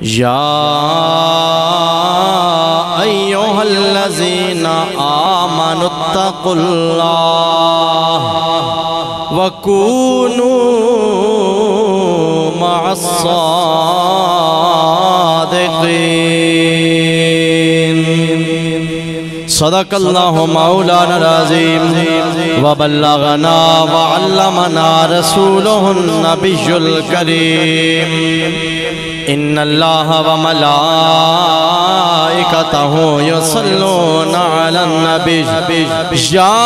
یا ایھا الذین آمنوا اتقوا اللہ وکونوا مع الصادقین۔ صدق اللہ مولانا العظیم وبلغنا وعلمنا رسولہ النبی الکریم۔ ان اللہ وملائکتہ یصلون علی النبی یا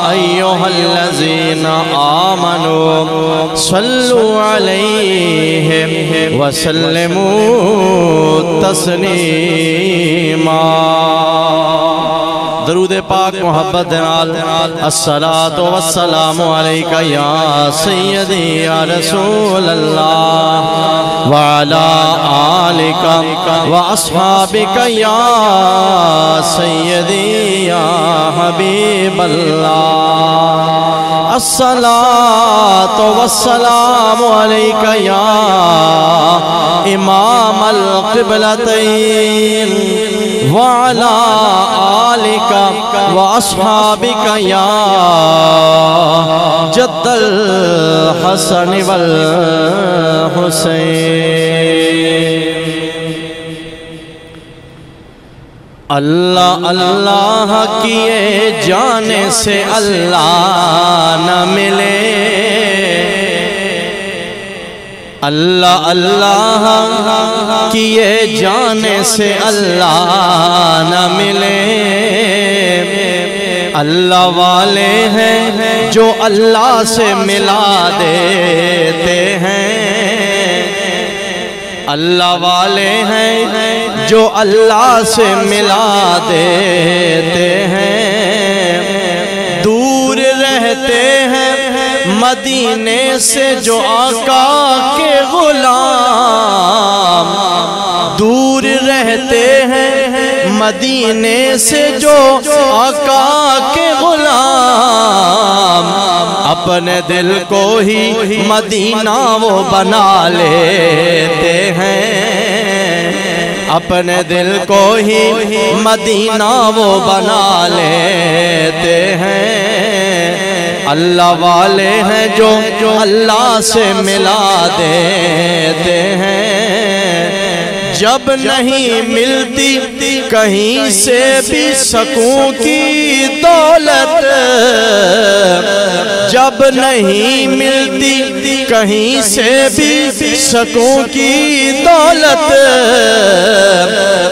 ایھا الذین آمنوا صلوا علیہ وسلموا تسلیما۔ درود پاک محبت نال الصلاۃ والسلام علیک یا سیدی یا رسول اللہ وعلی آلک واصحابک یا سیدی یا حبیب اللہ۔ الصلاۃ والسلام علیک یا امام القبلتین وعلی آلک واصحابک یا جد الحسن والحسین۔ اللہ اللہ کیے جانے سے اللہ نہ ملے، اللہ اللہ کیے جانے سے اللہ نہ ملے۔ اللہ والے ہیں جو اللہ سے ملا دیتے ہیں، اللہ والے ہیں جو اللہ سے ملا دیتے ہیں۔ دور رہتے ہیں مدینے سے جو آقا کے غلام، دور رہتے ہیں مدینے سے جو آقا کے غلام، اپنے دل کو ہی مدینہ وہ بنا لیتے ہیں، اپنے دل کو ہی مدینہ وہ بنا لیتے ہیں۔ اللہ والے ہیں جو اللہ سے ملا دیتے ہیں۔ جب نہیں ملتی کہیں سے بھی سکون کی دولت، جب نہیں ملتی کہیں سے بھی سکون کی دولت،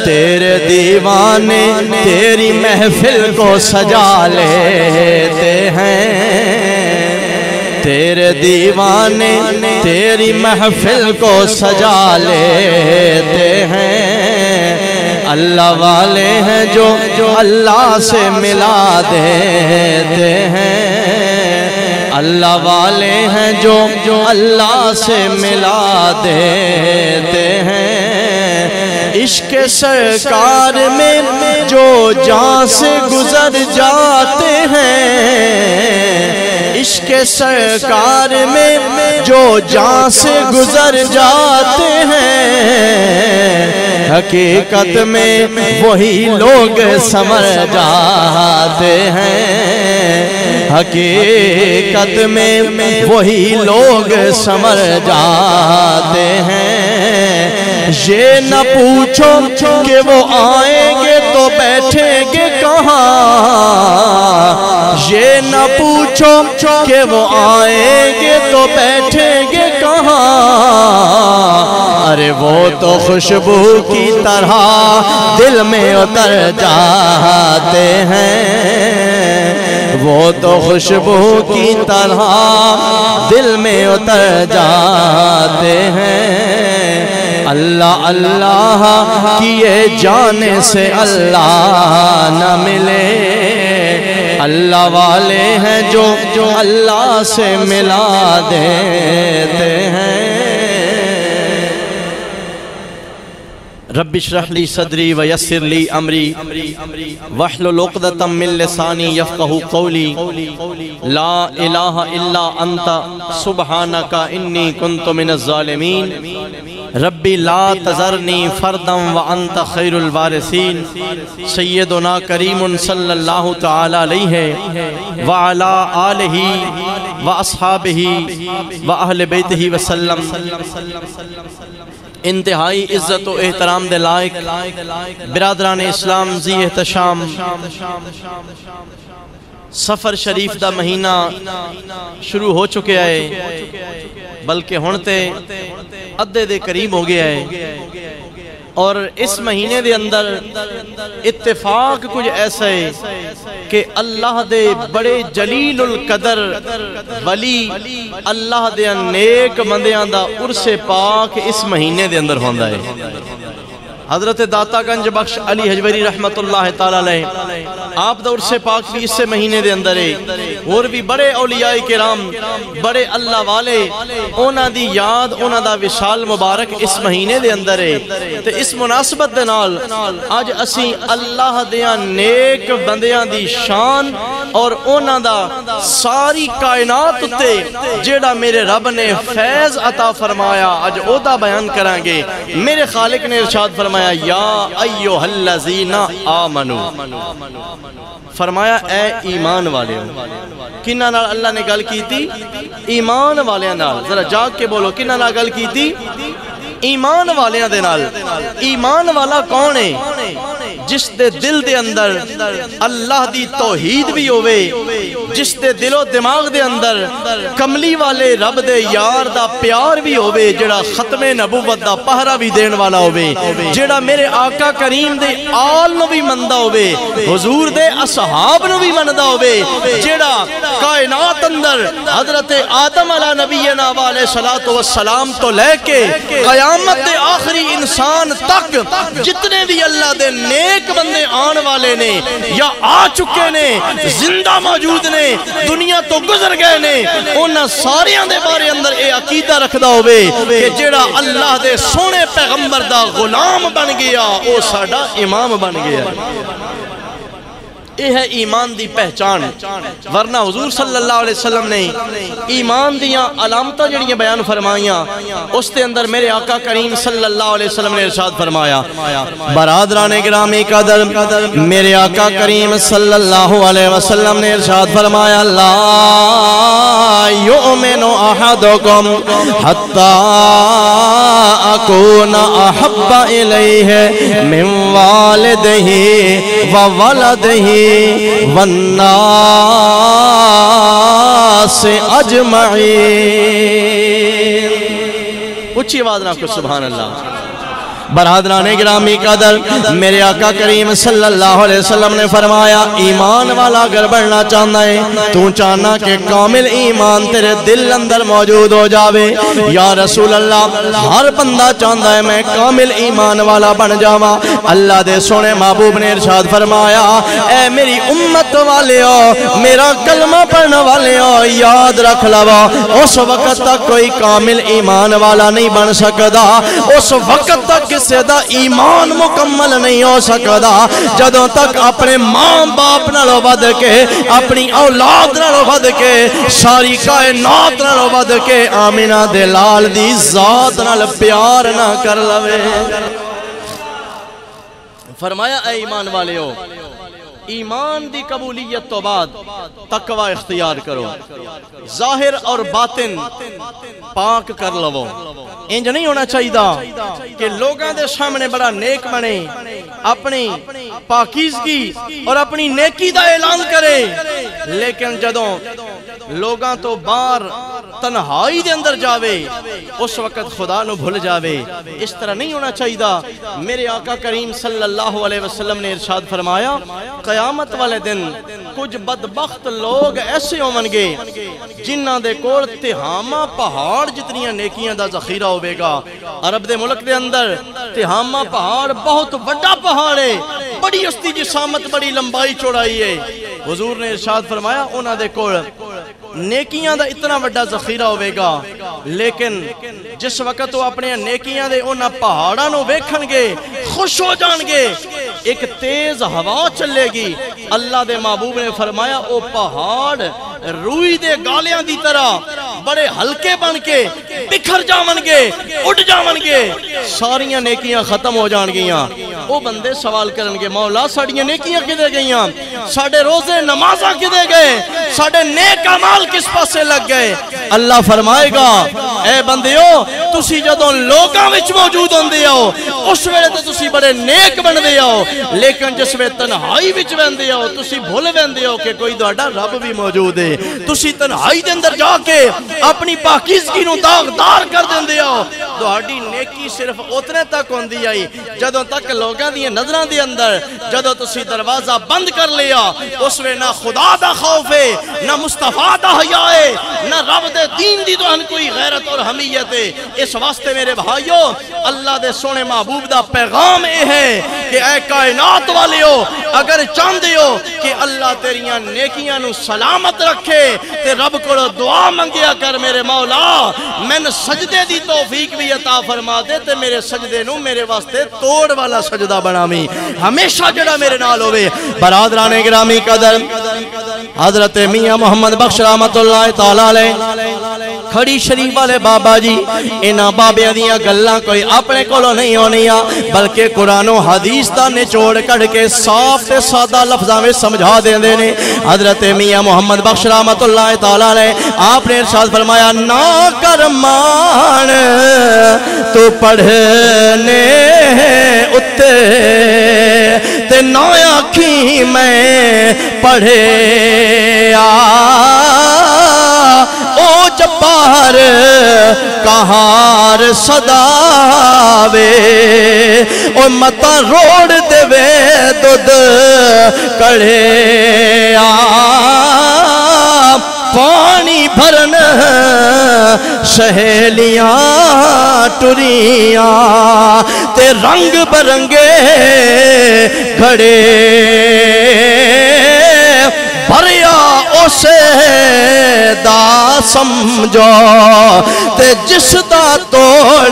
تیرے دیوانے تیری محفل کو سجا لیتے ہیں، تیرے دیوانے تیری محفل کو سجا لیتے ہیں۔ اللہ والے ہیں جو اللہ سے ملا دیتے ہیں، اللہ والے ہیں جو اللہ سے ملا دیتے ہیں۔ عشق سرکار میں جو جان سے گزر جاتے ہیں، عشق سرکار میں جو جان سے گزر جاتے ہیں، حقیقت میں وہی لوگ سمر جاتے ہیں، حقیقت میں وہی لوگ سمر جاتے ہیں۔ یہ نہ پوچھو کہ وہ آئیں گے تو بیٹھیں گے کہاں، یہ نہ پوچھو کہ وہ آئیں گے تو بیٹھیں گے کہاں، ارے وہ تو خوشبو کی طرح دل میں اتر جاتے ہیں، وہ تو خوشبو کی طرح دل میں اتر جاتے ہیں۔ اللہ اللہ کیے جانے سے اللہ نہ ملے، اللہ والے ہیں جو اللہ سے ملا دیتے ہیں۔ رب اشرح لی صدری ویسر لی امری واحلل عقدۃ من لسانی یفقہوا قولی لا الہ الا انت سبحانک انی کنت من الظالمین۔ ربی لا تذرنی فردم وانت خیر الوارثین سیدنا کریم صلی اللہ تعالی علیہ وعلا آلہ واصحابہ واہل بیتہ وسلم۔ انتہائی عزت و احترام دے لائق برادران اسلام ذی احتشام، سفر شریف دا مہینہ شروع ہو چکے آئے، بلکہ ہونتے ادھے دے قریب ہو گیا ہے، اور اس مہینے دے اندر اتفاق کچھ ایسا ہے کہ اللہ دے بڑے جلیل القدر ولی اللہ دے نیک بندیاں دا عرس پاک اس مہینے دے اندر ہوندا ہے۔ حضرت داتا گنج بخش علی حجویری رحمت اللہ تعالیٰ علیہ آپ دا عرس پاک بھی اس سے مہینے دے اندر ہے، اور بھی بڑے اولیاء کرام بڑے اللہ والے اونا دی یاد اونا دا وصال مبارک اس مہینے دے اندر ہے۔ تو اس مناسبت دے نال آج اسی اللہ دیاں نیک بندیاں دی شان اور اونا دا ساری کائنات تے جیڑا میرے رب نے فیض عطا فرمایا آج او دا بیان کریں گے۔ میرے خالق نے ارشاد فرمایا یا ایوہ الذین آمنو، فرمایا اے ایمان والے ہو۔ کنہ نال اللہ نے گل کی تھی؟ ایمان والے نال، ذرا جاگ کے بولو کنہ نال گل کی تھی؟ ایمان والے دے نال۔ ایمان والا کون ہے؟ جس دے دل دے اندر اللہ دی توحید بھی ہوئے، جس دے دل و دماغ دے اندر کملی والے رب دے یار دا پیار بھی ہوئے، جڑا ختم نبوت دا پہرا بھی دین والا ہوئے، جڑا میرے آقا کریم دے آل نو بھی مندہ ہوئے، حضور دے اصحاب نو بھی مندہ ہوئے، جڑا کائنات اندر حضرت آدم علیہ نبینا علیہ السلام تو لے کے قیامت دے آخری انسان تک جتنے بھی اللہ دے نیک بندے آن والے نے یا آ چکے نے زندہ موجود نے دنیا تو گزر گئے نے، انہاں ساریاں دے بارے اندر اے عقیدہ رکھدا ہوئے کہ جیڑا اللہ دے سونے پیغمبر دا غلام بن گیا او ساڈا امام بن گیا۔ یہ ہے ایمان دی پہچان، ورنہ حضور صلی اللہ علیہ وسلم نے ایمان دیاں علامتاں جڑیاں بیان فرمائیاں، اس دے اندر میرے آقا کریم صلی اللہ علیہ وسلم نے ارشاد فرمایا، برادران گرامی قدر میرے آقا کریم صلی اللہ علیہ وسلم نے ارشاد فرمایا لا یؤمن احدکم حتی اکون احب الیہ من والدہ وولدہ والناس اجمعین۔ اچھی آواز نہ کو سبحان اللہ۔ برادران گرامی قدر میرے آقا کریم صلی اللہ علیہ وسلم نے فرمایا ایمان والا اگر بڑھنا چاہنا ہے تو چاہنا کہ کامل ایمان تیرے دل اندر موجود ہو جاوے۔ یا رسول اللہ ہر بندہ چاہتا ہے میں کامل ایمان والا بن جاواں، اللہ دے سونے محبوب نے ارشاد فرمایا اے میری امت والے ہو، میرا کلمہ پڑھنے والے ہو، یاد رکھ لو اس وقت تک کوئی کامل ایمان والا نہیں بن سکتا، اس وقت تک کسی دا ایمان مکمل نہیں ہو سکتا جدوں تک اپنے ماں باپ نالوں ود کے اپنی اولاد نالوں ود کے ساری کائنات نالوں ود کے آمینہ دے لال دی ذات نال پیار نہ کر لوے۔ فرمایا اے ایمان والے ہو، ایمان دی قبولیت تو بعد تقوی اختیار کرو، ظاہر اور باطن پاک کر لو۔ انج نہیں ہونا چاہیے کہ لوگاں دے سامنے بڑا نیک بنے، اپنی پاکیزگی اور اپنی نیکی دا اعلان کرے، لیکن جدوں لوگاں تو باہر تنہائی دے اندر جاوے اس وقت خدا نو بھول جاوے۔ اس طرح نہیں ہونا چاہیے۔ میرے آقا کریم صلی اللہ علیہ وسلم نے ارشاد فرمایا قیامت والے دن کچھ بدبخت لوگ ایسے ہوں گے جنہاں دے کول تہامہ پہاڑ جتنیاں نیکیاں دا ذخیرہ ہوئے گا۔ عرب دے ملک دے اندر تہامہ پہاڑ بہت بڑا پہاڑ ہے، بڑی استی جسامت، بڑی لمبائی چوڑائی ہے۔ حضور نے ارشاد فرمایا انہاں دے کول نیکیاں دا اتنا بڑا ذخیرہ ہوئے گا، لیکن جس وقت وہ اپنے نیکیاں دے انہاں پہاڑاں نو ویکھن گے خوش ہو جان گے، ایک تیز ہوا چلے گی۔ اللہ دے محبوب نے فرمایا او پہاڑ روئی دے گالیاں دی طرح بڑے ہلکے بن کے بکھر جاون گے اڑ جاون گے ساریاں نیکیاں ختم ہو جان گیاں وہ بندے سوال کرن گے مولا ساڑیاں نیکیاں کدے گئیاں ساڑے روزے نمازاں کدے گئے ساڑے نیک اعمال کس پاسے لگ گئے اللہ فرمائے گا اے بندیو تسی جدوں لوگاں وچ موجود ہوندے ہو اس ویلے تے تسی بڑے نیک بندے ہو لیکن جس ویلے تنہائی وچ ویندے ہو تسی بھول ویندے ہو کہ کوئی تہاڈا رب بھی موجود ہے تسی تنہائی دے اندر جا کے اپنی پاکیزگی نو داغدار کر دیندے ہو تہاڈی نیکی صرف اتنے تک ہوندی آئی جدوں تک لوگاں دی نظراں دے اندر جدوں تسی دروازہ بند کر لیا اس ویلے نہ خدا دا خوف ہے نہ مصطفیٰ دا حیا ہے نہ رب دے دین دی تو کوئی غیرت اور حمیت ہے اس واسطے میرے بھائیو اللہ دے سونے محبوب دا پیغام اے ہے کہ اے کائنات والے ہو اگر چاہندے ہو کہ اللہ تیریاں نیکیاں نو سلامت رکھے تے رب کو دعا منگیا کر میرے مولا میں سجدے دی توفیق بھی عطا فرما دے تے میرے سجدے نو میرے واسطے توڑ والا سجدہ بناویں ہمیشہ جڑا میرے نال ہوئے برادران گرامی قدر حضرت میاں محمد بخش رحمت اللہ تعالیٰ علیہ کھڑی شریف والے بابا جی انہاں بابیاں دیاں گلاں کوئی اپنے کولوں نہیں ہونیاں بلکہ قرآن و حدیث دا نچوڑ کڑ کے صاف تے سادہ لفظاں میں سمجھا دیندے نے حضرت میاں محمد بخش رحمت اللہ تعالیٰ علیہ آپ نے ارشاد فرمایا نا کر مان تو پڑھنے اتے تے نا آکھی میں پڑھے او جبار کہار صداوے او متا روڑ دے وے دودھ کڑے پانی بھرن سہیلیاں ٹریاں تے رنگ برنگے کھڑے بھریا اسے دا سمجھو تے جس دا توڑ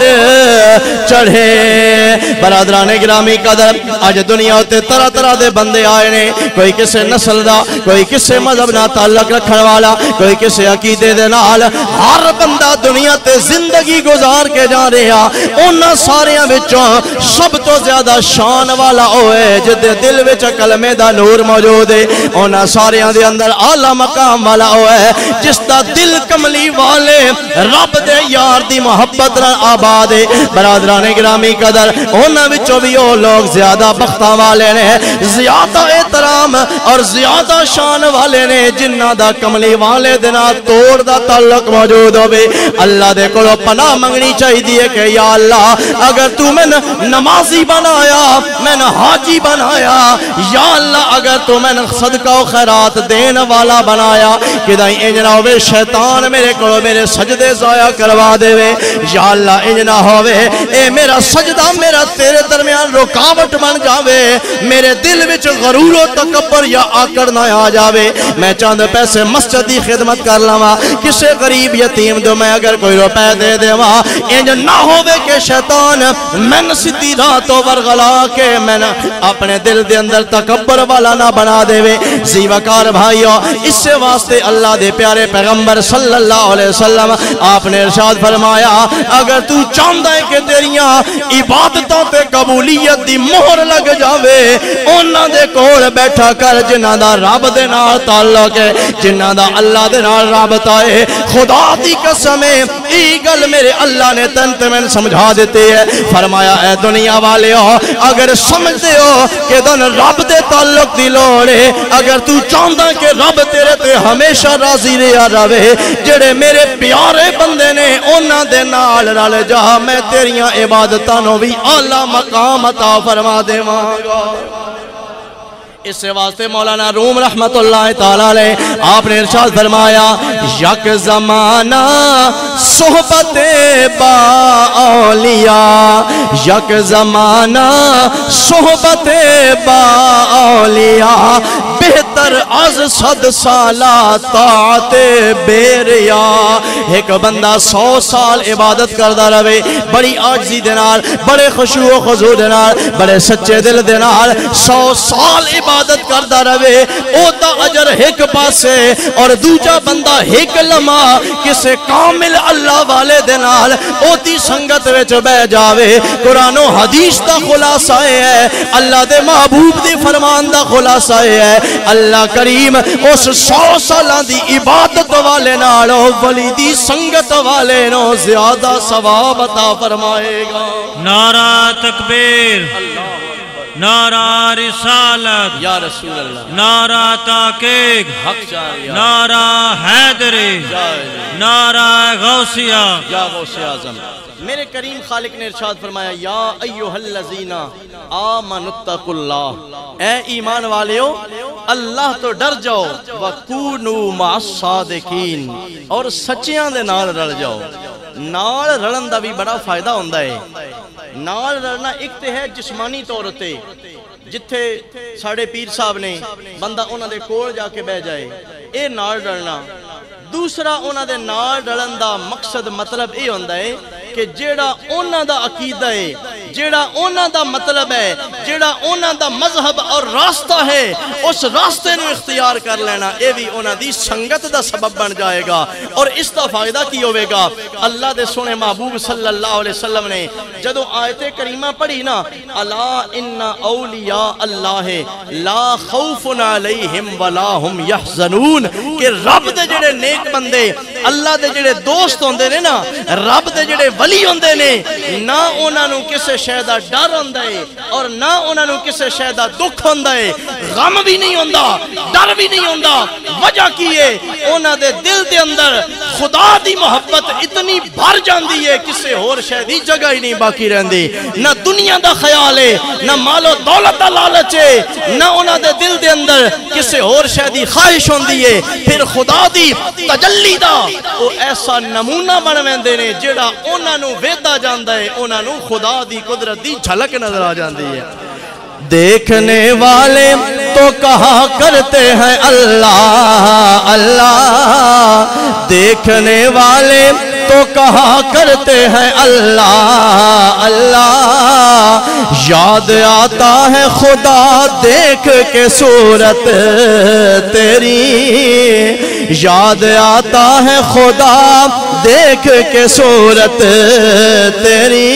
چڑھے برادران گرامی قدر آج دنیا ہوتے طرح طرح دے بندے آئے نے کوئی کسے نسل دا کوئی کسے مذہب نہ تعلق رکھن والا کوئی کسے عقیدے دے نال ہر بندہ دنیا تے زندگی گزار کے جا رہا انہاں ساریاں وچوں سب تو زیادہ شان والا ہوئے جدے دل وچ کلمے دا نور موجود ہے انہاں ساریاں دے اندر اعلیٰ مقام والا ہوئے جس دا دل کملی والے رب دے یار دی محبت رن آباد ہے برادران گرامی قدر انہاں وچوں بھی وہ لوگ زیادہ بختہ والے نے زیادہ احترام اور زیادہ شان والے نے جنہ دا کملی والے دینا توڑ دا تعلق موجود ہوئے اللہ دے کلو پناہ منگنی چاہی دیئے کہ یا اللہ اگر تو میں نمازی بنایا میں حاجی بنایا یا اللہ اگر تو میں صدقہ و خیرات دین والا بنایا کہ دائیں انجنا ہوئے شیطان میرے کلو میرے سجدے ضائع کروا دے وے یا اللہ انجنا ہوئے اے میرا سجدہ میرا تیرے درمیان رکاوٹ بن جاوے میرے دل وچ غرور و تکبر یا آکڑ نہ آ جاوے میں چاند پیسے مسجد دی خدمت کر لواں کسے غریب یتیم دو میں اگر کوئی روپے دے دیواں انج نہ ہوئے کہ شیطان من سیدھی راتوں ورغلا کے میں اپنے دل دے اندر تکبر والا نہ بنا دے وے زیوکار بھائیو اس سے واسطے اللہ دے پیارے پیغمبر صلی اللہ علیہ وسلم آپ نے ارشاد فرمایا اگر تو چاہتا ہے کہ تیریاں عبادتوں تے قبولیت دی مہر لگ جاوے انہاں دے کول بیٹھا کر جنہاں دا رب دے نال تعلق ہے جنہاں دا اللہ دے نال رابطہ ہے خدا دی قسم ہے ای گل میرے اللہ نے تن میں سمجھا دیتے ہے فرمایا اے دنیا والے ہو اگر سمجھتے ہو کہ دن رب دے تعلق دی لوڑ ہے اگر تو چاہتا کہ رب تیرے تے ہمیشہ راضی رہا رہے جڑے میرے پیارے بندے نے انہاں دے نال رل جا میں تیریاں عبادتاں نو بھی اعلیٰ مقام عطا فرما دیواں گا اس سے واسطے مولانا روم رحمت اللہ تعالیٰ علیہ آپ نے ارشاد فرمایا یک زمانہ صحبت با اولیاء یک زمانہ صحبت با اولیاء بہتر از 100 سالہ طاعت بیریا ایک بندہ 100 سال عبادت کردہ رہے بڑی عاجزی دے نال بڑے خشوع و خضوع دے نال بڑے سچے دل دے نال 100 سال عبادت عبادت کردا رہے او دا اجر ایک پاسے اور دوجا بندہ ایک لمحہ کسے کامل اللہ والے دے نال او دی سنگت وچ بیٹھ جاوے۔ قرآن و حدیث دا خلاصہ ہے، اللہ دے محبوب دی فرمان دا خلاصہ ہے، اللہ کریم اس 100 سالاں دی عبادت والے نال ولی دی سنگت والے نو زیادہ ثواب عطا فرمائے گا۔ نعرہ تکبیر، نعرہ رسالت، یا رسول اللہ، نعرہ تحقیق، حق جاری، نعرہ حیدری، نعرہ غوثیہ، یا غوث اعظم۔ میرے کریم خالق نے ارشاد فرمایا یا ایھا الذین آمنوا اتقوا اللہ، اے ایمان والیو اللہ تو ڈر جاؤ، وکونوا مع الصادقین، اور سچیاں دے نال رل جاؤ۔ نال رلن دا بھی بڑا فائدہ ہوندا ہے۔ نال رلنا ایک تے ہے جسمانی طور تے، جتھے ساڑھے پیر صاحب نے بندہ انہاں دے کول جا کے بہ جائے، اے نال رلنا۔ دوسرا انہاں دے نال رلن دا مقصد مطلب اے ہوندا ہے کہ جیڑا انہاں دا عقیدہ ہے، جیڑا انہاں دا مطلب ہے، جیڑا انہاں دا مذہب اور راستہ ہے، اس راستے نو اختیار کر لینا، اے بھی انہاں دی سنگت دا سبب بن جائے گا۔ اور اس دا فائدہ کی ہوئے گا؟ اللہ دے سونے محبوب صلی اللہ علیہ وسلم نے جدو آیت کریمہ پڑھی نا، الا ان اولیاء اللہ لا خوف علیہم ولا ہم یحزنون، کہ رب دے جڑے نیک بندے، اللہ دے جڑے دوست ہوندے نے نا، رب دے جڑے ولی ہوندے نے، نہ انہاں نو کسے شے دا ڈر ہوندا ہے اور نہ انہاں نو کسے شے دا دکھ ہوندا ہے، غم بھی نہیں ہوندا، ڈر بھی نہیں ہوندا۔ وجہ کی ہے؟ انہاں دے دل دے اندر خدا دی محبت اتنی بھر جاندی ہے کسے ہور شے دی جگہ ہی نہیں باقی رہندی، نہ دنیا دا خیال ہے، نہ مال و دولت دا لالچ ہے، نہ انہاں دے دل دے اندر کسے ہور شے دی خواہش ہوندی ہے۔ پھر خدا دی تجلی دا او ایسا نمونہ بن ویندے نے جیڑا انہاں نو ویدا جاندا ہے، انہاں نو خدا دی قدرت دی جھلک نظر آ جاندی ہے۔ دیکھنے والے تو کہا کرتے ہیں اللہ اللہ، دیکھنے والے تو کہا کرتے ہیں اللہ اللہ، یاد آتا ہے خدا دیکھ کے صورت تیری، یاد آتا ہے خدا دیکھ کے صورت تیری۔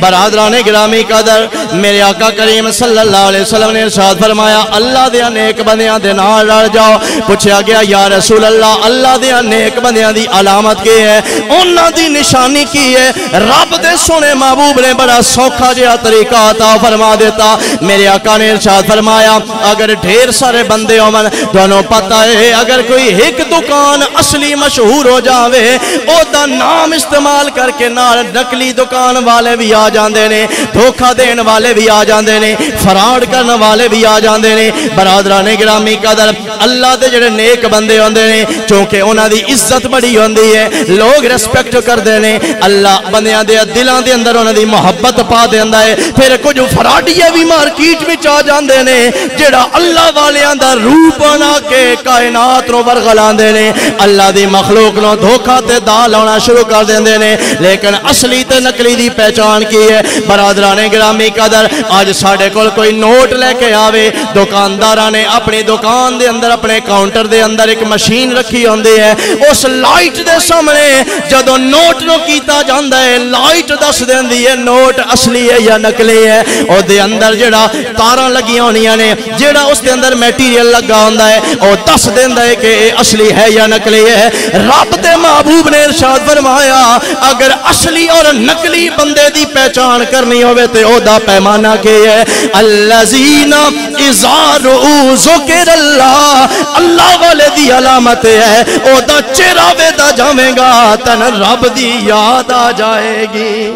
برادران گرامی قدر، میرے آقا کریم صلی اللہ علیہ وسلم نے ارشاد فرمایا اللہ دیا نیک بندیاں دے نال رل جاؤ۔ پوچھا گیا یا رسول اللہ دیا نیک بندیاں دی علامت کی ہے، انہاں دی نشانی کی ہے؟ رب دے سونے محبوب نے بڑا سوکھا جہا طریقہ عطا فرما دیتا۔ میرے آقا نے ارشاد فرمایا اگر ڈھیر سارے بندے ہومن، تانوں پتہ ہے اگر کوئی ایک دکان اصلی مشہور ہو جاوے، او دا نام استعمال کر کے نال نقلی دکان والے بھی آ جاندے نے، دھوکہ دین والے بھی آ جاندے نے، فراڈ کرنے والے بھی آ جاندے نے۔ برادران گرامی قدر، اللہ دے جڑے نیک بندے ہوندے نے، چونکہ انہاں دی عزت بڑی ہوندی ہے، لوگ ریسپیکٹ کردے نے، اللہ بندیاں دے دلاں دے اندر انہاں دی محبت پا دیندا ہے۔ پھر کچھ فراڈیے بھی مارکیٹ وچ آ جاندے نے جڑا اللہ والیاں دا روپ بنا کے کائنات نو ورغلاندے نے، اللہ دی مخلوق نو دھوکا تے دا لانا شروع کر دیندے نے۔ لیکن اصلی تے نقلی دی پہچان کی ہے؟ برادران گرامی قدر، آج ساڑھے کول کوئی نوٹ لے کے آوے، دکانداراں نے اپنی دکان دے اندر اپنے کاؤنٹر دے اندر ایک مشین رکھی ہوندی ہے، اس لائٹ دے سامنے جدوں نوٹ نو کیتا جاندا ہے، لائٹ دس دیندی ہے نوٹ اصلی ہے یا نقلی ہے۔ او دے اندر جڑا تاراں لگیاں ہونیاں نے، جڑا اس دے اندر میٹیریل لگا ہوندا ہے، او دس دیندا ہے کہ اصلی ہے یا نقلی ہے۔ رب دے محبوب نے ارشاد فرمایا اگر اصلی اور نقلی بندے دی پہچان کرنی ہوئے تے او دا پیمانہ کی ہے؟ الذین اذا رؤوا ذکر اللہ والے دی علامت ہے او دا چہرہ ویدا جاویں گا تن رب دی یاد آ جائے گی۔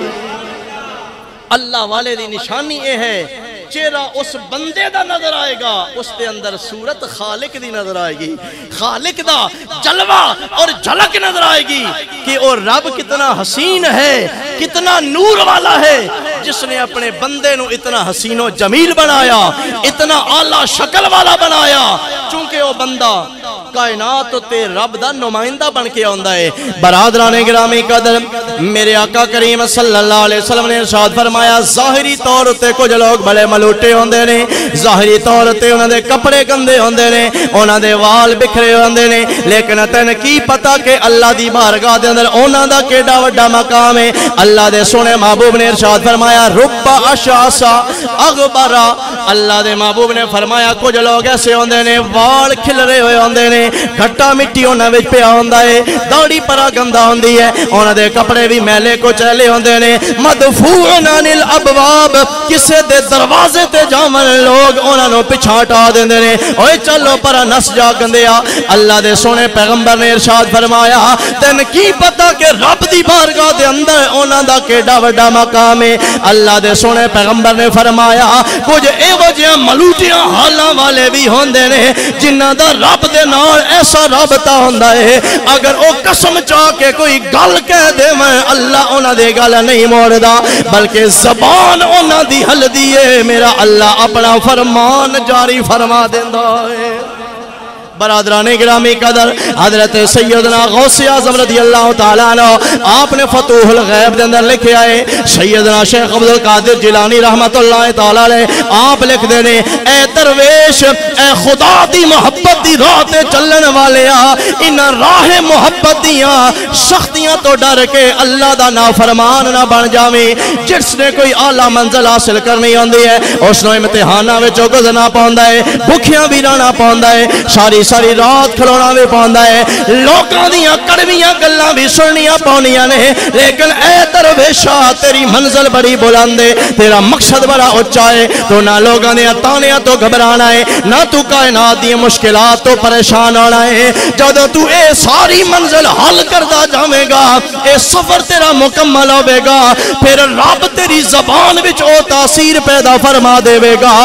اللہ والے دی نشانی یہ ہے چہرہ اس بندے دا نظر آئے گا، اس دے اندر صورت خالق دی نظر آئے گی، خالق دا جلوہ اور جھلک نظر آئے گی کہ وہ رب کتنا حسین ہے، کتنا نور والا ہے جس نے اپنے بندے نو اتنا حسین و جمیل بنایا، اتنا اعلیٰ شکل والا بنایا، چونکہ وہ بندہ کائنات تے رب دا نمائندہ بن کے آندا ہے۔ برادران گرامی قدر، میرے آقا کریم صلی اللہ علیہ وسلم نے ارشاد فرمایا ظاہری طور تے کچھ لوگ بڑے ملوٹے ہوندے نے، ظاہری طور تے انہاں دے کپڑے گندے ہوندے نے، انہاں دے وال بکھرے ہوندے نے، لیکن تین کی پتہ کہ اللہ دی بارگاہ دے اندر انہاں دا کیڑا وڈا مقام ہے۔ اللہ دے سونے محبوب نے ارشاد فرمایا رب اشعث اغبرا، اللہ دے محبوب نے فرمایا کچھ لوگ ایسے ہوندے نے وال کھلرے ہوئے ہوندے نے، گھٹا مٹی انہاں وچ پیا ہوندا ہے، داڑھی پرا گندا ہوندی ہے، انہاں دے کپڑے بھی میلے کو چلے ہوندے نے، مدفوعن عن الابواب، کسے دے دروازے تے جاون لوگ انہاں نو پچھا ہٹا دیندے نے، اوئے چلو پرا نس جا گندیا۔ اللہ دے سونے پیغمبر نے ارشاد فرمایا تین کی پتہ کہ رب دی بارگاہ دے اندر انہاں دا کیڑا وڈا مقام ہے۔ اللہ دے سونے پیغمبر نے فرمایا کچھ اے وجہ ملوٹیاں حالاں والے بھی ہوندے نے جنہاں دا رب دے نال ایسا رابطہ ہوندا ہے اگر او قسم چاہ کے کوئی گل کہہ دے میں اللہ انہاں دے گل نہیں موڑدا بلکہ زبان انہاں دی ہلدی ہے، میرا اللہ اپنا فرمان جاری فرما دیندا ہے۔ برادران گرامی قدر، حضرت سیدنا غوث اعظم رضی اللہ تعالیٰ عنہ آپ نے فتوح الغیب دے اندر لکھے آئے، سیدنا شیخ عبدالقادر جیلانی رحمت اللہ تعالیٰ علیہ آپ لکھ دینے اے درویش اے خدا دی محبت دی راہ تے چلن والے ان راہ محبت دیاں سختیاں تو ڈر کے اللہ دا نافرمان نہ بن جاویں۔ جس نے کوئی اعلیٰ منزل حاصل کرنی ہوندی ہے اس نے امتحاناں وچوں گزرنا پوندا ہے، بھکھیاں بھی رہنا پوندا ہے، ساری رات کھلونا بھی پوندا ہے، لوکاں دیاں کڑویاں گلاں بھی سننیاں پونیاں نے، لیکن اے درویشا تیری منزل بڑی بلند ہے، تیرا مقصد بڑا اونچا ہے، تو نہ لوگاں دیاں تانیاں تو گھبرانا ہے، نہ تو کائنات دی مشکلات تو پریشان ہونا ہے۔ جدوں تو اے ساری منزل حل کردا جاویں گا، اے سفر تیرا مکمل ہوے گا، پھر رب تیری زبان وچ او تاثیر پیدا فرما دے گا،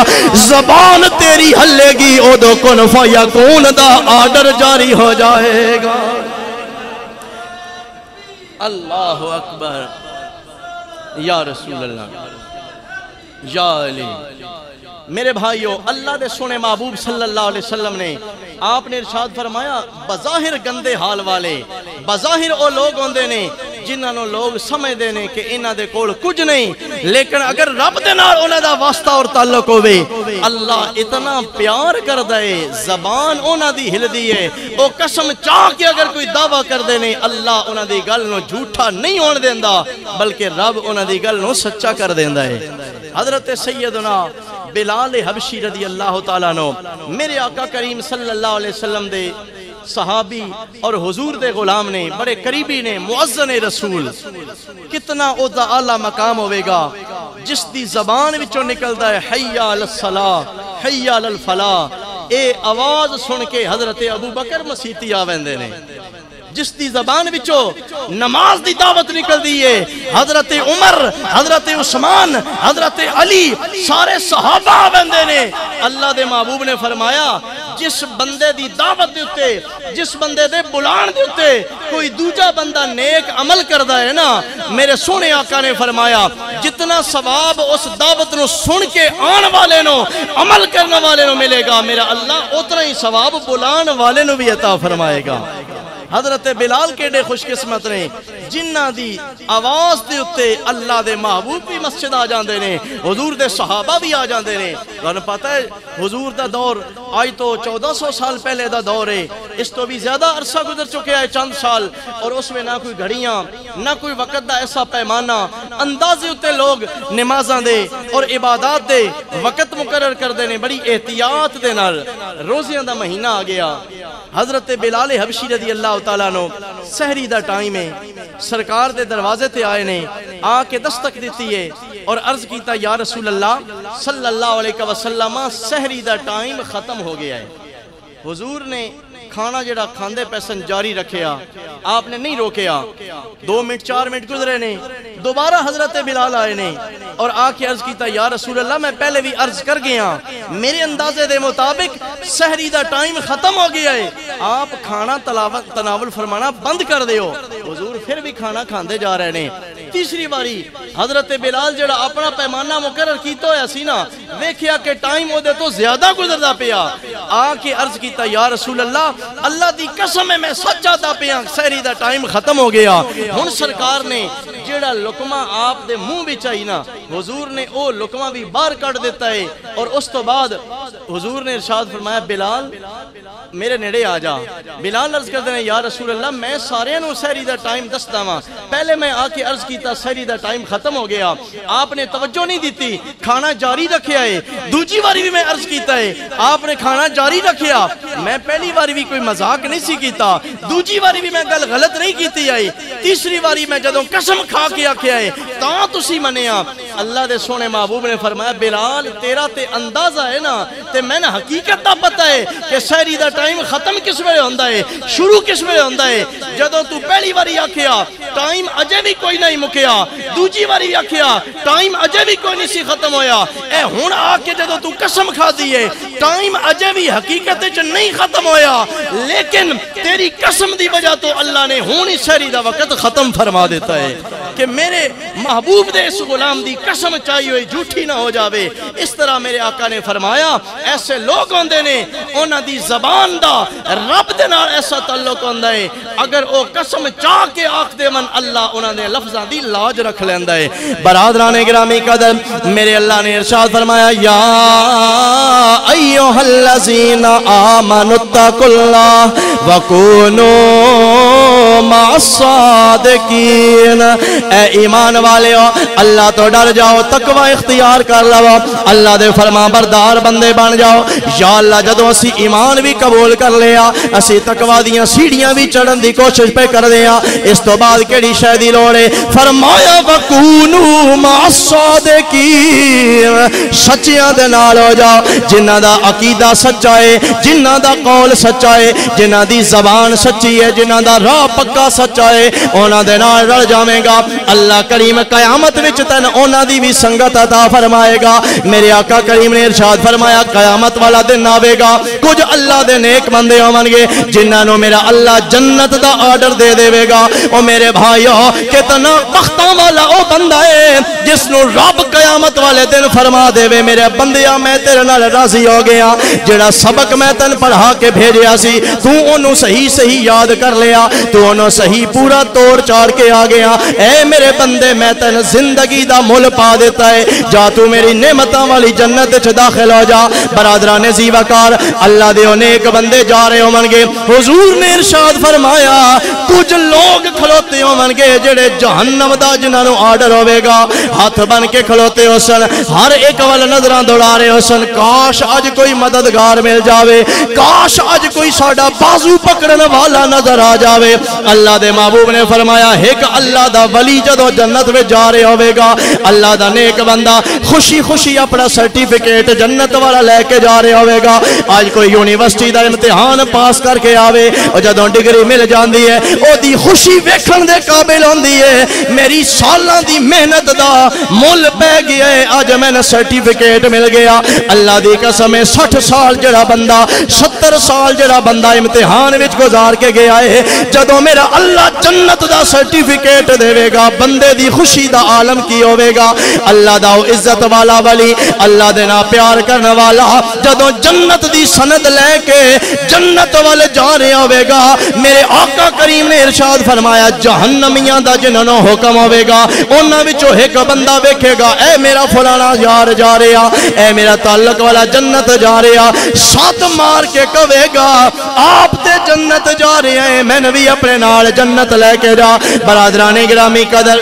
زبان تیری ہلے گی اودوں کن فیکون دا آرڈر جاری ہو جائے گا۔ اللہ اکبر، یا رسول اللہ، یا علی۔ میرے بھائیو، اللہ دے سونے محبوب صلی اللہ علیہ وسلم نے آپ نے ارشاد فرمایا بظاہر گندے حال والے، بظاہر او لوگ ہوندے نے جنہاں نوں لوگ سمجھ دے نے کہ انہاں دے کول کچھ نہیں، لیکن اگر رب دے نال انہاں دا واسطہ اور تعلق ہوے اللہ اتنا پیار کردا ہے، زبان انہاں دی ہلدی ہے، او قسم چاہ کے اگر کوئی دعویٰ کر دے نے اللہ انہاں دی گل نوں جھوٹا نہیں ہون دیندا بلکہ رب انہاں دی گل نوں سچا کر دیندا ہے۔ حضرت سیدنا بلال حبشی رضی اللہ تعالیٰ عنہ میرے آقا کریم صلی اللہ علیہ وسلم دے صحابی اور حضور دے غلام نے، بڑے قریبی نے، معزن رسول، کتنا او دا اعلیٰ مقام ہوئے گا جس دی زبان وچوں نکلدا ہے حی علی الصلاۃ حی علی الفلاح، اے آواز سن کے حضرت ابو بکر مسیتی آویندے نے، جس دی زبان وچوں نماز دی دعوت نکل دیئے حضرت عمر، حضرت عثمان، حضرت علی سارے صحابہ بندے نے۔ اللہ دے محبوب نے فرمایا جس بندے دی دعوت دیتے، جس بندے دے بلان دیتے کوئی دوجہ بندہ نیک عمل کردہ ہے نا، میرے سونے آقا نے فرمایا جتنا ثواب اس دعوت نو سن کے آن والے نو عمل کرنے والے نو ملے گا، میرا اللہ اتنا ہی ثواب بلان والے نو بھی عطا فرمائے گا۔ حضرت بلال کیڑے خوش قسمت نے جنہ دی آواز دے اتے اللہ دے محبوب بھی مسجد آ جاندے نے، حضور دے صحابہ بھی آ جاندے نے۔ انہوں پتہ ہے حضور دا دور آج تو 1400 سال پہلے دا دور ہے، اس تو بھی زیادہ عرصہ گزر چکے ہیں چند سال، اور اس میں نہ کوئی گھڑیاں نہ کوئی وقت دا ایسا پیمانہ، اندازے اتے لوگ نمازاں دے اور عبادات دے وقت مقرر کر دینے، بڑی احتیاط دے نال۔ روزیاں دا مہینہ آ گیا، حضرت بلال حبشی رضی اللہ تعالیٰ عنہ سحری دا ٹائم ہے، سرکار دے دروازے تے آئے نے، آ کے دستک دیتی ہے اور عرض کیتا یا رسول اللہ صلی اللہ علیہ وسلم سحری دا ٹائم ختم ہو گیا ہے۔ حضور نے کھانا جڑا کھاندے پیسن جاری رکھیا، آپ نے نہیں روکیا، 2 منٹ 4 منٹ گزرے نے، دوبارہ حضرت بلال آئے نے اور آ کے عرض کیتا یا رسول اللہ میں پہلے بھی عرض کر گیا، میرے اندازے دے مطابق سحری دا ٹائم ختم ہو گیا ہے، آپ کھانا تناول فرمانا بند کر دیو۔ حضور پھر بھی کھانا کھاندے جا رہے نے، تیسری باری حضرت بلال جڑا اپنا پیمانہ مقرر کیتا ہویا سی نا ویکھیا کہ ٹائم او دے تو زیادہ گزردا پیا آ کے عرض کیتا یا رسول اللہ دی قسم ہے میں سچ آتا پیا سحری دا ٹائم ختم ہو گیا ہن سرکار نے جڑا لقمہ آپ دے منہ وچ آئی نا حضور نے او لقمہ بھی باہر کٹ دیتا ہے اور اس تو بعد حضور نے ارشاد فرمایا بلال میرے نیڑے آ جا بلال عرض کرتے ہیں یا رسول اللہ میں سارے نو سحری دا ٹائم دستا ہاں پہلے میں آ کے عرض کیتا سحری دا ٹائم ختم ہو گیا آپ نے توجہ نہیں دیتی کھانا جاری رکھیا ہے دوسری باری بھی میں عرض کیتا ہے آپ نے کھانا جاری رکھیا میں پہلی باری بھی کوئی مذاق نہیں سی کیتا دوسری باری بھی میں گل غلط نہیں کیتی آئی تیسری باری میں جدوں قسم کھا کے آکھیا ہے تاں تسی منیا اللہ دے سونے محبوب نے فرمایا بلال تیرا تے اندازہ ہے نا تے میں نے حقیقت دا پتہ ہے کہ سحری دا ٹائم ختم کس ویلے ہوندا ہے شروع کس ویلے ہوندا ہے جدوں تو پہلی باری آکھیا ٹائم اجے بھی کوئی نہیں مکیا دوسری باری آکھیا ٹائم اجے بھی کوئی نہیں سی ختم ہویا اے ہن آ کے جدوں تو قسم کھا دی ہے ٹائم اجے بھی حقیقت وچ نہیں ختم ہویا لیکن تیری قسم دی وجہ تو اللہ نے ہن ہی سحری دا وقت ختم فرما دیتا ہے کہ میرے محبوب دے اس غلام دی قسم چاہیے ہوئی جھوٹی نہ ہو جاوے اس طرح میرے آقا نے فرمایا ایسے لوگ ہوندے نے انہاں دی زبان دا رب دے نال ایسا تعلق ہوندا ہے اگر او قسم چاہ کے آکھ دے من اللہ انہاں دے لفظاں دی لاج رکھ لیندا ہے برادران گرامی قدر میرے اللہ نے ارشاد فرمایا یا ایھا الذین آمنوا اتقوا اللہ وکونوا مع الصادقین اے ایمان والے ہو اللہ تو ڈر جاؤ تقوی اختیار کر لو اللہ دے فرما بردار بندے بن جاؤ یا اللہ جدوں اسی ایمان بھی قبول کر لیا اسی تقوی دیاں سیڑھیاں بھی چڑھن دی کوشش پہ کر دیا اس تو بعد کیڑی شے دی لوڑ ہے فرمایا وکونوا مع الصادقین سچیاں دے نال ہو جاؤ جنہاں دا عقیدہ سچا ہے جنہاں دا قول سچا ہے جنہاں دی زبان سچی ہے جنہاں دا راہ پکا سچا ہے انہاں دے نال رل جاویں گا اللہ کریم قیامت وچ تن انہاں دی بھی سنگت عطا فرمائے گا میرے آقا کریم نے ارشاد فرمایا قیامت والا دن آوے گا کچھ اللہ دے نیک بندے ہون گے جنہاں نو میرا اللہ جنت دا آرڈر دے دے گا او میرے بھائیو کتنا بختاں والا او بندہ ہے جس نو رب قیامت والے دن فرما دے میرے بندیا میں تیرے نال راضی ہو گیا جڑا سبق میں تن پڑھا کے بھیجیا سی تو انہوں صحیح یاد کر لیا تو انہوں صحیح پورا توڑ چاڑ کے آ گیا اے میرے بندے میں تن زندگی دا مول پا دیتا ہے جا تو میری نعمتاں والی جنت وچ داخل ہو جا برادران زیوکار اللہ دے نیک بندے جا رہے ہون گے حضور نے ارشاد فرمایا کچھ لوگ کھلوتے ہون گے جڑے جہنم دا جنہاں نو آرڈر ہوے گا ہاتھ بن کے کھلوتے ہو سن ہر ایک وال نظراں دوڑا رہے ہو سن کاش اج کوئی مددگار مل جاوے کاش اج کوئی ساڈا بازو پکڑن والا نظر آ جاوے اللہ دے محبوب نے فرمایا ایک اللہ دا ولی جدوں جنت وچ جا رہے ہوے گا اللہ دا نیک بندہ خوشی خوشی اپنا سرٹیفکیٹ جنت والا لے کے جا رہے ہوے گا آج کوئی یونیورسٹی دا امتحان پاس کر کے آوے اور جدوں ڈگری مل جاندی ہے او دی خوشی ویکھن دے قابل ہوندی ہے میری سالاں دی محنت دا مول پہ گیا ہے آج میں نے سرٹیفکیٹ مل گیا اللہ دی قسم 60 سال جڑا بندہ 70 سال جڑا بندہ امتحان وچ گزار کے گیا ہے جدوں میرا اللہ جنت دا سرٹیفکیٹ دے گا بندے دی خوشی دا عالم کی ہوے گا اللہ دا عزت والا ولی اللہ دے نا پیار کرنے والا جدوں جنت دی سند لے کے جنت والے جا رہے ہوے گا میرے آقا کریم نے ارشاد فرمایا جہنمیاں دا جنہاں نو حکم ہوے گا انہاں وچوں ایک بندہ ویکھے گا اے میرا فلانا یار جا رہا اے میرا تعلق والا جنت جا رہا سات مار کے کہے گا آپ تے جنت جا رہے ہیں میں نے بھی اپنے نال جنت لے کے جا برادران گرامی قدر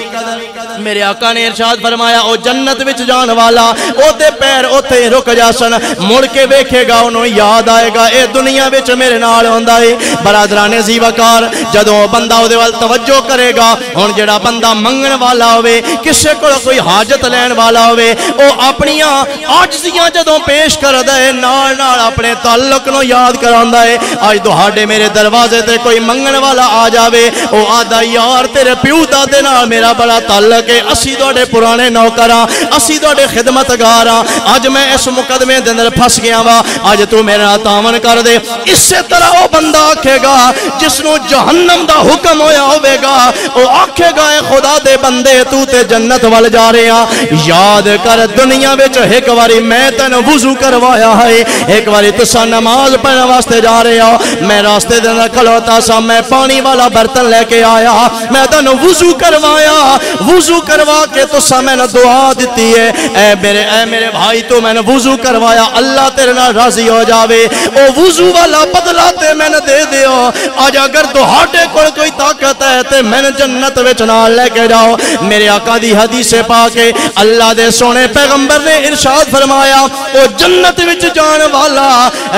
میرے آقا نے ارشاد فرمایا او جنت وچ جان والا او تے پیر اوتھے رک جاسن مڑ کے ویکھے گا انہوں یاد آئے گا اے دنیا وچ میرے نال ہوندا ہے برادران زیوکار جدوں بندہ او دے ول توجہ کرے گا ہن جڑا بندہ منگن والا ہوے کسے کول کوئی حاجت لین والا ہوے او اپنیاں عاجزیاں جدوں پیش کردا ہے نال نال اپنے تعلق نو یاد کراندا ہے اج تہاڈے میرے دروازے تے کوئی منگن والا آ جاوے او آدا یار تیرے پیو دادے نال میرا بڑا تعلق لگے اسی دوڑے پرانے نوکراں اسی دوڑے خدمتگاراں اج میں اس مقدمے دے اندر پھس گیا وا اج تو میرا تعاون کر دے اسی طرح او بندہ آکھے گا جس نو جہنم دا حکم ہویا ہوے گا او آکھے گا اے خدا دے بندے تو تے جنت وال جا رہے ہاں یاد کر دنیا وچ ایک واری میں تینوں وضو کروایا ہے ایک واری تساں نماز پڑھن واسطے جا رہے ہو میں راستے دے اندر کھلوتا سا میں پانی والا برتن لے کے آیا میں تینوں وضو کروایا وضو کروا کے تساں میں نے دعا دیتی ہے اے میرے بھائی تو میں نے وضو کروایا اللہ تیرے نال راضی ہو جاوے او وضو والا بدلہ تے میں نے دے دیو آج اگر تہاڈے کول کوئی طاقت ہے تے میں نے جنت وچ نال لے کے جاؤ میرے آقا دی حدیث پاک ہے اللہ دے سونے پیغمبر نے ارشاد فرمایا او جنت وچ جان والا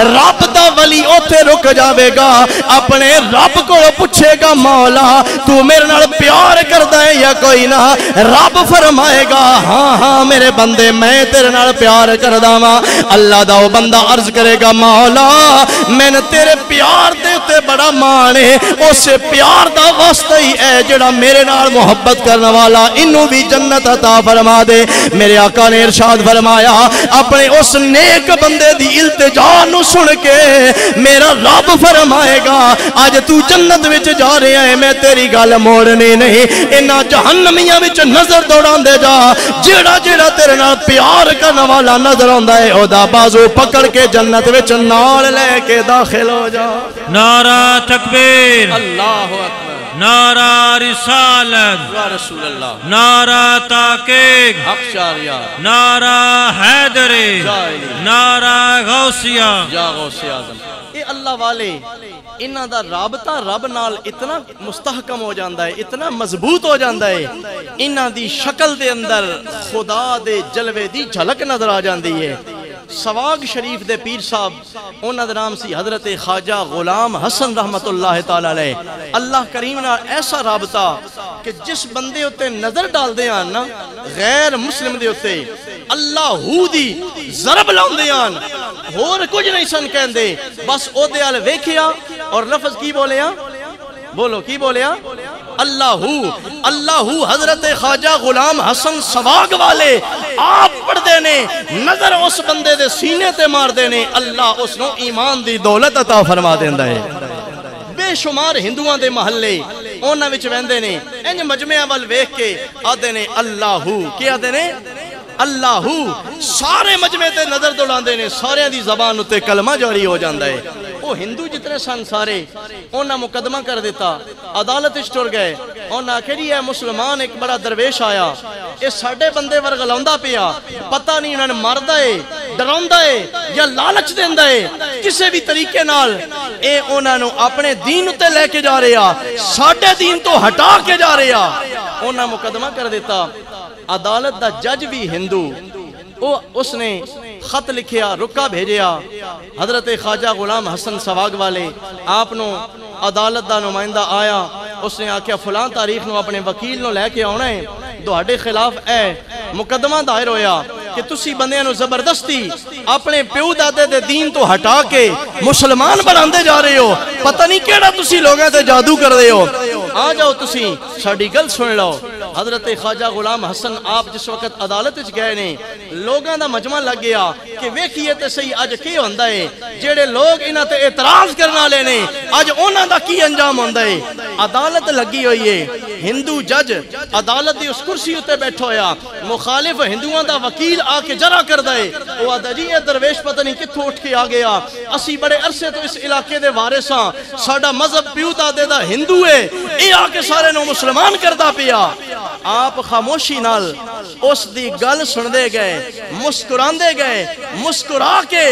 رب دا ولی اوتھے رک جاوے گا اپنے رب کو پوچھے گا مولا تو میرے نال پیار کردا ہے یا کوئی نہ رب فرمائے گا ہاں ہاں میرے بندے میں تیرے نال پیار کردا ہاں اللہ دا او بندہ عرض کرے گا مولا میں نے تیرے پیار دے تے بڑا مان ہے اس پیار دا واسطہ ہی ہے جڑا میرے نال محبت کرنے والا انہوں بھی جنت عطا فرما دے میرے آقا نے ارشاد فرمایا اپنے اس نیک بندے دی التجا نو سن کے میرا رب فرمائے گا آج تو جنت وچ جا رہے ہیں میں تیری گل موڑنی نہیں انہاں جہنمیاں وچ نظر دوڑان دے جا جیڑا جیڑا تیرے نال پیار کرنے والا نظر آندا ہے او دا بازو پکڑ کے جنت وچ نال لے کے داخل ہو جا نعرہ تکبیر اللہ اکبر نعرہ رسالت یا رسول اللہ نعرہ تحقیق حق شاریہ نعرہ حیدری نعرہ غوثیہ یا غوث اعظم اے اللہ والے انہاں دا رابطہ رب نال اتنا مستحکم ہو جاندا ہے اتنا مضبوط ہو جاندا ہے انہاں دی شکل دے اندر خدا دے جلوے دی جھلک نظر آ جاندی ہے سواگ شریف دے پیر صاحب انہاں دا نام سی حضرت خواجہ غلام حسن رحمت اللہ تعالی علیہ اللہ کریم نے ایسا رابطہ کہ جس بندے ہوتے نظر ڈال دے آن نا غیر مسلم دے ہوتے اللہ ہو دی ضرب لاؤں دے آن اور کچھ نہیں سن کہن دے بس او دے آل ویکھیا اور لفظ کی بولے آن بولو کی بولے آن اللہ حضرت خواجہ غلام حسن سواگ والے آپ پڑھ دینے نظر اس بندے دے سینے تے مار دینے اللہ اس نو ایمان دی دولت عطا فرما دیندہ ہے بے شمار ہندوان دے محلے اونا وچ ویندے نے انج مجمع وال ویکھ کے آدھے نے اللہ کیا آدھے نے اللہ سارے مجمع تے نظر دوڑان دینے سارے دی زبان اتے کلمہ جاری ہو جاندہ ہے وہ ہندو جتنے سن سارے انہاں مقدمہ کر دیتا عدالت ٹر گئے انہاں آخری ہے مسلمان ایک بڑا درویش آیا یہ ساڑھے بندے ورگلاؤندہ پیا پتہ نہیں انہاں نے مردہ ہے ڈراؤندہ ہے یا لالچ دیندہ ہے کسے بھی طریقے نال اے انہاں نو اپنے دین اتے لے کے جا رہا ساڑھے دین تو ہٹا کے جا رہا انہاں مقدمہ کر دیتا عدالت دا جج بھی ہندو اس نے خط لکھیا رکا بھیجیا حضرت خواجہ غلام حسن سواگ والے آپ نو عدالت دا نمائندہ آیا اس نے آکھیا فلاں تاریخ نو اپنے وکیل نو لے کے آنا ہے دوہاڈے خلاف اے مقدمہ دائر ہویا کہ تسی بندیاں نو زبردستی اپنے پیو دادے دے دین تو ہٹا کے مسلمان بناندے جا رہے ہو پتہ نہیں کیڑا تسی لوگاں تے جادو کر رہے ہو آ جاؤ تسی ساڈی گل سن لو حضرت خواجہ غلام حسن آپ جس وقت عدالت وچ گئے نے لوگاں دا مجمع لگ گیا کہ ویکھیے تے صحیح اج کی ہوندا ہے جڑے لوگ انہاں تے اعتراض کرن والے نے اج انہاں دا کی انجام ہوندا ہے عدالت لگی ہوئی ہے ہندو جج عدالت دی اس کرسی اتے بیٹھا ہویا مخالف ہندوؤں دا وکیل آ کے جرا کردا ہے او آدا جی اے درویش پتہ نہیں کتھوں اٹھ کے آ گیا اسی بڑے عرصے تو اس علاقے دے وارث ہاں ساڈا مذہب پیو دادے دا ہندو ہے اے آ کے سارے نو مسلمان کردا پیا آپ خاموشی نال اس دی گل سن دے گئے مسکراندے گئے مسکرا کے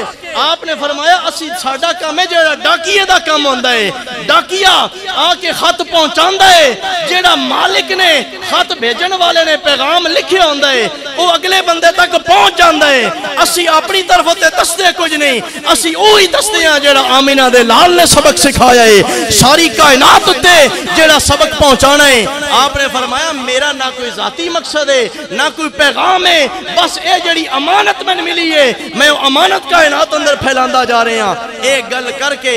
آپ نے فرمایا اسی ساڈا کام ہے جڑا ڈاکیے دا کام ہوندا ہے ڈاکیا آ کے خط پہنچاندا ہے جڑا مالک نے خط بھیجن والے نے پیغام لکھیا ہوندا ہے وہ اگلے بندے تک پہنچ جاندا ہے اسی اپنی طرف تے دستے کچھ نہیں اسی اوہی دستے ہیں جڑا آمینہ دے لال نے سبق سکھایا ہے ساری کائنات تے جڑا سبق پہنچانا ہے آپ نے فرمایا میرا نہ کوئی ذاتی مقصد ہے نہ کوئی پیغام ہے بس اے جڑی امانت میں ملی ہے میں امانت کائنات اندر پھیلاندا جا رہے ہیں ایک گل کر کے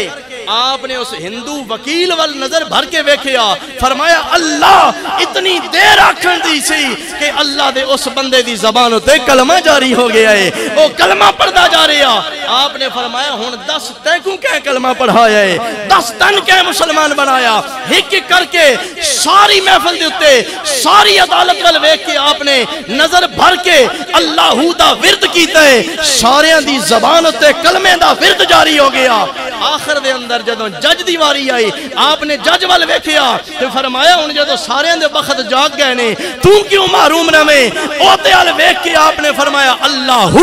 آپ نے اس ہندو وکیل وال نظر بھر کے ویکھیا فرمایا اللہ اتنی دیر آکھن دی سی کہ اللہ دے اس بندے دی زبان تے کلمہ جاری ہو گیا ہے وہ کلمہ پڑھدا جا رہا آپ نے فرمایا ہن 10 تینکوں کہ کلمہ پڑھایا ہے 10 تن کہ مسلمان بنایا ہک کر کے ساری محفل دے اتے ساری عدالت وال ویکھ کے آپ نے نظر بھر کے اللہ دا ورد کیتا ہے سارے دی زبان تے کلمے دا ورد جاری ہو گیا آخر دے اندر جدوں جج دی واری آئی آپ نے جج وال ویکھیا تے فرمایا ہن جدوں سارے دے وقت جاگ گئے نے تو کیوں محروم رہے اوتے وال ویکھ کے آپ نے فرمایا اللہ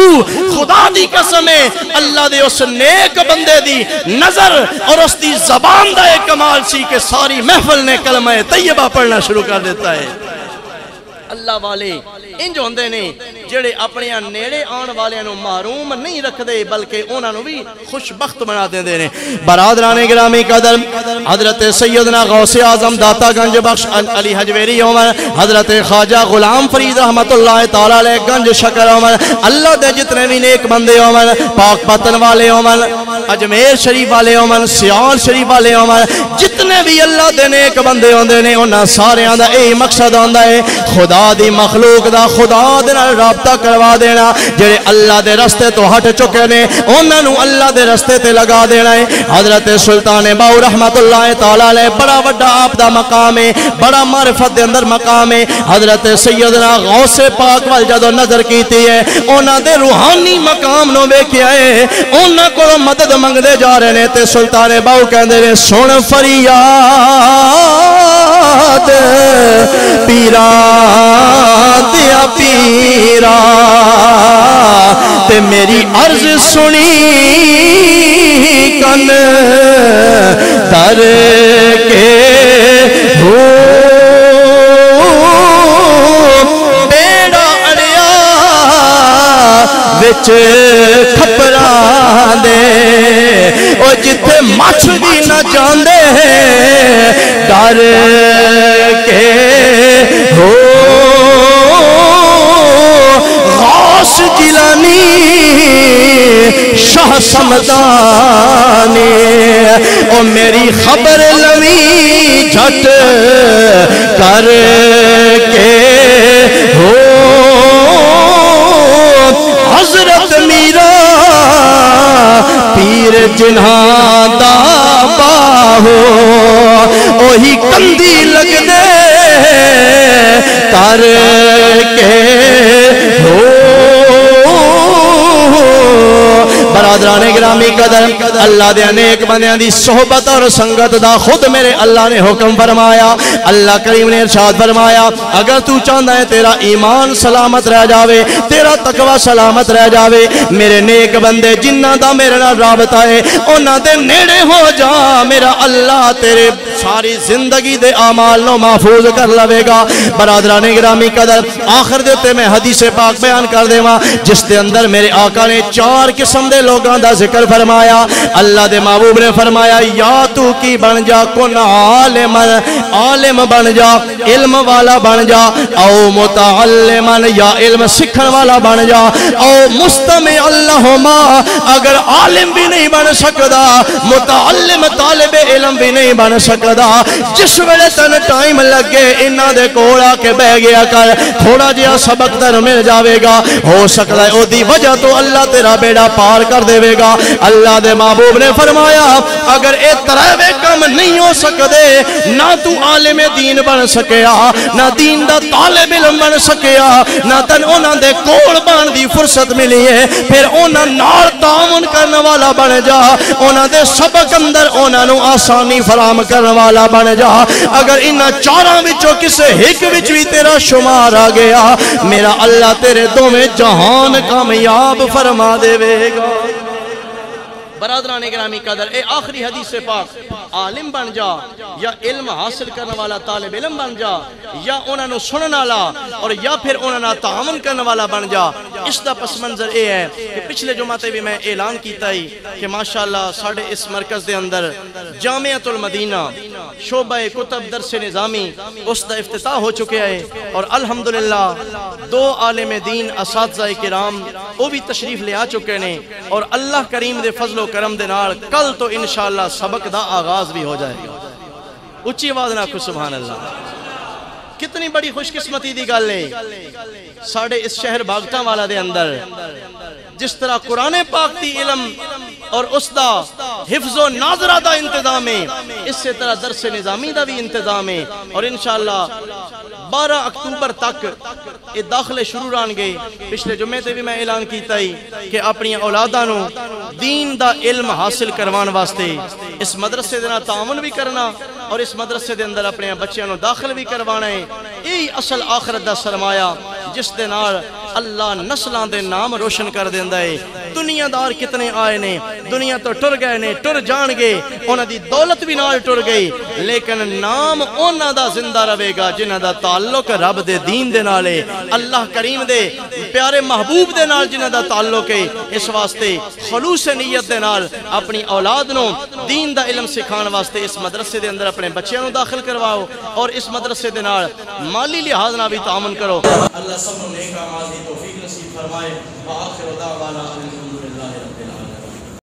خدا دی قسم ہے اللہ دے اس نیک بندے دی نظر اور اس دی زبان دا ایک کمال سی کہ ساری محفل نے کلمہ طیبہ پڑھنا شروع کر دیتا ہے اللہ والے انج ہوندے نے جڑے اپنے نیڑے آن والے نو محروم نہیں رکھ دے بلکہ انہاں نو بھی خوش بخت بنا دیندے نے برادران گرامی قدر حضرت سیدنا غوث اعظم داتا گنج بخش علی حجویری عمر حضرت خواجہ غلام فرید رحمت اللہ تعالی علیہ گنج شکر عمر اللہ دے جتنے بھی نیک بندے عمر پاک پتن والے عمر اجمیر شریف والے عمر سیال شریف والے عمر جتنے بھی اللہ دے نیک بندے ہوندے نے انہاں سارے دا اے مقصد ہوندا ہے خدا دی مخلوق دا خدا دے نال رابطہ کروا دینا جڑے اللہ دے رستے تو ہٹ چکے نے انہاں نو اللہ دے رستے تے لگا دینا ہے حضرت سلطان باؤ رحمت اللہ تعالی علیہ بڑا بڑا آپ دا مقام ہے بڑا معرفت دے اندر مقام ہے حضرت سیدنا غوث پاک وال جدوں نظر کیتی ہے انہاں دے روحانی مقام نو ویکھیا ہے انہاں کول مدد منگدے جا رہے نے تے سلطان باؤ کہندے نے سن فریاد پیرا دیا پیرا تے میری عرض سنی کن در کے ہو بیڑا اڑیا وچ کھپران دے او جتھے مچھ بھی نہ جاندے ڈر کے ہو غوث جیلانی شاہ سمدانی او میری خبر لوی جھٹ کر کے ہو حضرت میرا پیر جنہاں دا باہو اوہی کندی لگ دے کر کے ہو برادران گرامی قدر اللہ دے نیک بندیاں دی صحبت اور سنگت دا خود میرے اللہ نے حکم فرمایا اللہ کریم نے ارشاد فرمایا اگر تو چاہتا ہے تیرا ایمان سلامت رہ جاوے تیرا تقوی سلامت رہ جاوے میرے نیک بندے جنہ دا میرے نال رابطہ ہے انہاں دے نیڑے ہو جا میرا اللہ تیرے ساری زندگی دے اعمال نو محفوظ کر لوے گا برادران گرامی قدر آخر دیتے میں حدیث پاک بیان کر دے ماں جس دے اندر میرے آقا نے 4 قسم دے لوگاں دا ذکر فرمایا اللہ دے محبوب نے فرمایا یا تو کی بن جا کن عالم بن جا علم والا بن جا او متعلمن یا علم سکھن والا بن جا او مستمع اللہما اگر عالم بھی نہیں بن سکدا متعلم طالب علم بھی نہیں بن سکدا جس ویلے تن ٹائم لگے انہاں دے کول آ کے بہ گیا کر تھوڑا جہا سبق تر مل جاوے گا ہو سکتا ہے او دی وجہ تو اللہ تیرا بیڑا پار کر دے گا اللہ دے محبوب نے فرمایا اگر اے ترائے کم نہیں ہو سکتے نہ تو عالم دین بن سکیا نہ دین دا طالب علم بن سکیا نہ تن انہاں دے کول بان دی فرصت ملی ہے پھر انہاں نال تعاون کرنے والا بن جا انہاں دے سبق اندر انہاں نو آسانی فراہم کرنے والا بن جا اگر انہاں 4 وچوں کسے ایک وچ بھی تیرا شمار آ گیا میرا اللہ تیرے دوویں جہان کامیاب فرما دے گا برادران گرامی قدر اے آخری حدیث پاک عالم بن جا یا علم حاصل کرنے والا طالب علم بن جا یا انہاں نو سنن والا اور یا پھر انہاں نال تعاون کرنے والا بن جا اس دا پس منظر اے ہے کہ پچھلے جمعہ تے بھی میں اعلان کیتا ہی کہ ماشاءاللہ ساڑھے اس مرکز دے اندر جامعۃ المدینہ شعبہ کتب درس نظامی اس دا افتتاح ہو چکے ہے اور الحمدللہ 2 عالم دین اساتذہ کرام وہ بھی تشریف لے آ چکے نے اور اللہ کریم دے فضل و کرم دے نال کل تو انشاءاللہ سبق دا آغاز بھی ہو جائے گا۔ اچھی آواز نہ کو سبحان اللہ۔ کتنی بڑی خوش قسمتی دی گل ہے ساڑھے اس شہر باغتاں والا دے اندر جس طرح قرآن پاک دی علم اور اس دا حفظ و ناظرہ دا انتظام ہے، اس سے طرح درس نظامی دا بھی انتظام ہے اور انشاءاللہ 12 اکتوبر تک یہ داخلے شروع ران گے۔ پچھلے جمعے تے بھی میں اعلان کیتا ہی کہ اپنی اولاداں نو دین دا علم حاصل کروان واسطے اس مدرسے دے نال تعاون بھی کرنا اور اس مدرسے دے اندر اپنے بچیاں نو داخل بھی کروانا ہے۔ یہی اصل آخرت دا سرمایہ جس دے نال اللہ نسلاں دے نام روشن کر دیندا ہے۔ دنیا دار کتنے آئے نے، دنیا تو ٹر گئے نے، ٹر جان گے، انہاں دی دولت بھی نال ٹر گئی، لیکن نام انہاں دا زندہ رہے گا جنہاں دا تعلق رب دے دین دے نال ہے، اللہ کریم دے پیارے محبوب دے نال جنہاں دا تعلق ہے۔ اس واسطے خلوص نیت دے نال اپنی اولاد نو دین دا علم سکھان واسطے اس مدرسے دے اندر اپنے بچیاں نو داخل کرواؤ اور اس مدرسے دے نال مالی لحاظ نال بھی تعاون کرو۔ اللہ سب کو نیک اعمال دی توفیق نصیب فرمائے۔ وآخر دعوانا الحمدللہ رب العالمین۔